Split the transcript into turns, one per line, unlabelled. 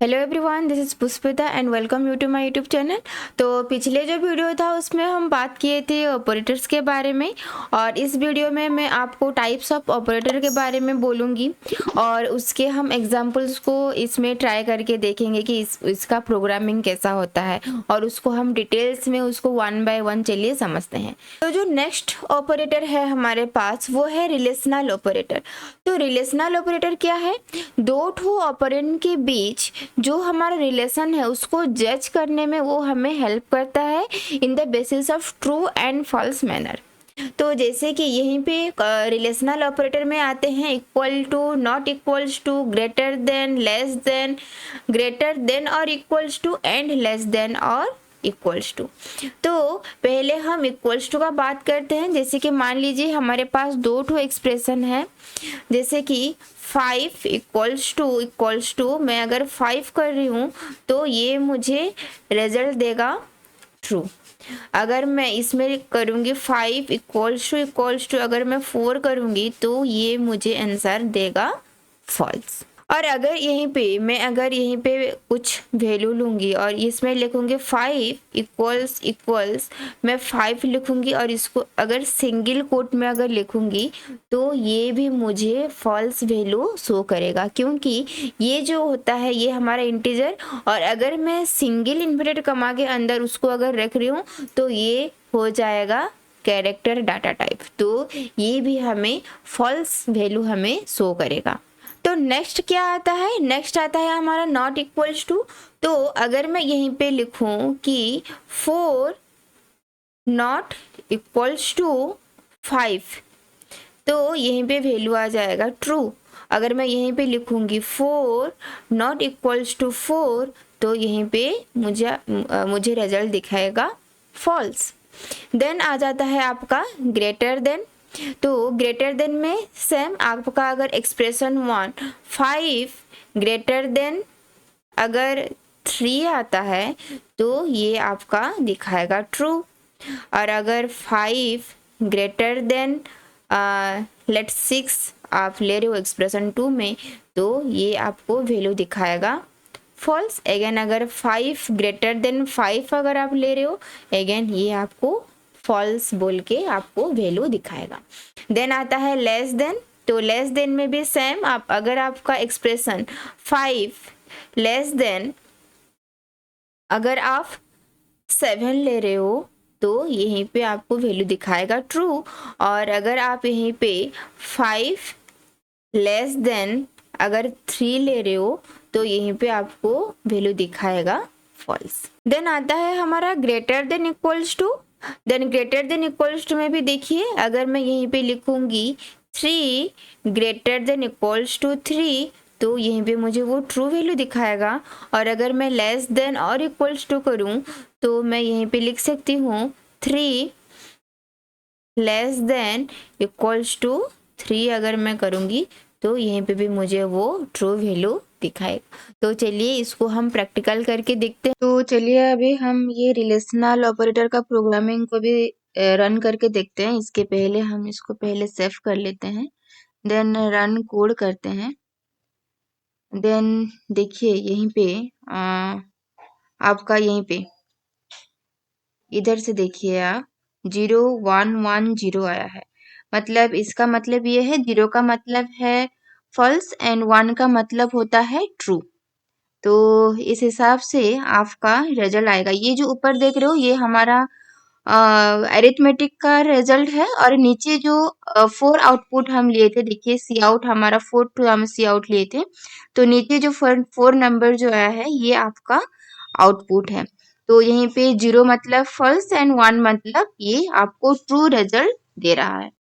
Hello everyone, this is Pushpita and welcome you to my YouTube channel. तो पिछले जो video था उसमें हम बात किए थे ऑपरेटर्स के बारे में, और इस वीडियो में मैं आपको टाइप्स ऑफ ऑपरेटर के बारे में बोलूँगी और उसके हम एग्जांपल्स को इसमें ट्राई करके देखेंगे कि इसका प्रोग्रामिंग कैसा होता है, और उसको हम डिटेल्स में उसको वन बाय वन चलिए समझते हैं। तो जो नेक्स्ट ऑपरेटर है हमारे पास वो है रिलेशनल ऑपरेटर। तो रिलेशनल ऑपरेटर क्या है? दो ठो ऑपरेंड के बीच जो हमारा रिलेशन है उसको जज करने में वो हमें हेल्प करता है in the basis of true and false manner. तो जैसे कि यहीं पे रिलेशनल ऑपरेटर में आते हैं equal to, not equals to, greater than, less than, greater than और equals to, and less than और इक्वल्स टू। तो पहले हम इक्वल्स टू का बात करते हैं। जैसे कि मान लीजिए हमारे पास दो ठो एक्सप्रेशन है, जैसे कि 5 इक्वल्स टू मैं अगर 5 कर रही हूँ तो ये मुझे रिजल्ट देगा ट्रू। अगर मैं इसमें करूँगी 5 इक्वल्स टू अगर मैं 4 करूँगी तो ये मुझे आंसर देगा फॉल्स। और अगर यहीं पे कुछ वैल्यू लूँगी और इसमें लिखूँगी 5 इक्वल्स मैं 5 लिखूँगी और इसको अगर सिंगल कोट में अगर लिखूँगी तो ये भी मुझे फॉल्स वैल्यू शो करेगा, क्योंकि ये जो होता है ये हमारा इंटीजर, और अगर मैं सिंगल इन्वर्टेड कॉमा के अंदर उसको अगर रख रही हूँ तो ये हो जाएगा कैरेक्टर डाटा टाइप। तो ये भी हमें फॉल्स वैल्यू हमें शो करेगा। तो नेक्स्ट क्या आता है? नेक्स्ट आता है हमारा नॉट इक्वल्स टू। तो अगर मैं यहीं पे लिखूं कि 4 नॉट इक्वल्स टू 5 तो यहीं पे वैल्यू आ जाएगा ट्रू। अगर मैं यहीं पे लिखूंगी 4 नॉट इक्वल्स टू 4 तो यहीं पे मुझे रिजल्ट दिखाएगा फॉल्स। देन आ जाता है आपका ग्रेटर देन। तो ग्रेटर देन में सेम आपका अगर एक्सप्रेशन 5 ग्रेटर देन अगर 3 आता है तो ये आपका दिखाएगा ट्रू। और अगर 5 ग्रेटर देन लेट 6 आप ले रहे हो एक्सप्रेशन 2 में तो ये आपको वैल्यू दिखाएगा फॉल्स। अगेन अगर 5 ग्रेटर देन 5 अगर आप ले रहे हो अगेन ये आपको फॉल्स बोल के आपको वैल्यू दिखाएगा। देन आता है लेस देन। तो लेस देन में भी सेम, आप अगर आपका एक्सप्रेशन 5 लेस देन अगर आप 7 ले रहे हो तो यहीं पे आपको वैल्यू दिखाएगा ट्रू। और अगर आप यहीं पे 5 लेस देन अगर 3 ले रहे हो तो यहीं पे आपको वैल्यू दिखाएगा फॉल्स। देन आता है हमारा greater than equals to. Then greater than equals to में भी देखिए अगर मैं यहीं पे लिखूंगी 3 ग्रेटर देन इक्वल्स टू 3 तो यहीं पे मुझे वो ट्रू वैल्यू दिखाएगा। और अगर मैं लेस देन और इक्वल्स टू करूं तो मैं यहीं पे लिख सकती हूँ 3 लेस देन इक्वल्स टू 3 अगर मैं करूँगी तो यहीं पे भी मुझे वो ट्रू वैल्यू दिखाएगा। तो चलिए इसको हम प्रैक्टिकल करके देखते हैं। तो चलिए अभी हम ये रिलेशनल ऑपरेटर का प्रोग्रामिंग को भी रन करके देखते हैं। इसके पहले हम इसको पहले सेव कर लेते हैं, देन रन कोड करते हैं। देन देखिए यहीं पे आपका यहीं पे इधर से देखिए आप 0110 आया है, मतलब इसका मतलब ये है 0 का मतलब है फॉल्स एंड 1 का मतलब होता है ट्रू। तो इस हिसाब से आपका रिजल्ट आएगा। ये जो ऊपर देख रहे हो ये हमारा अरिथमेटिक का रिजल्ट है, और नीचे जो 4 आउटपुट हम लिए थे, देखिए सी आउट हमारा 4 टू हम सी आउट लिए थे, तो नीचे जो 4 नंबर जो आया है ये आपका आउटपुट है। तो यहीं पे 0 मतलब फॉल्स एंड 1 मतलब ये आपको ट्रू रिजल्ट दे रहा है।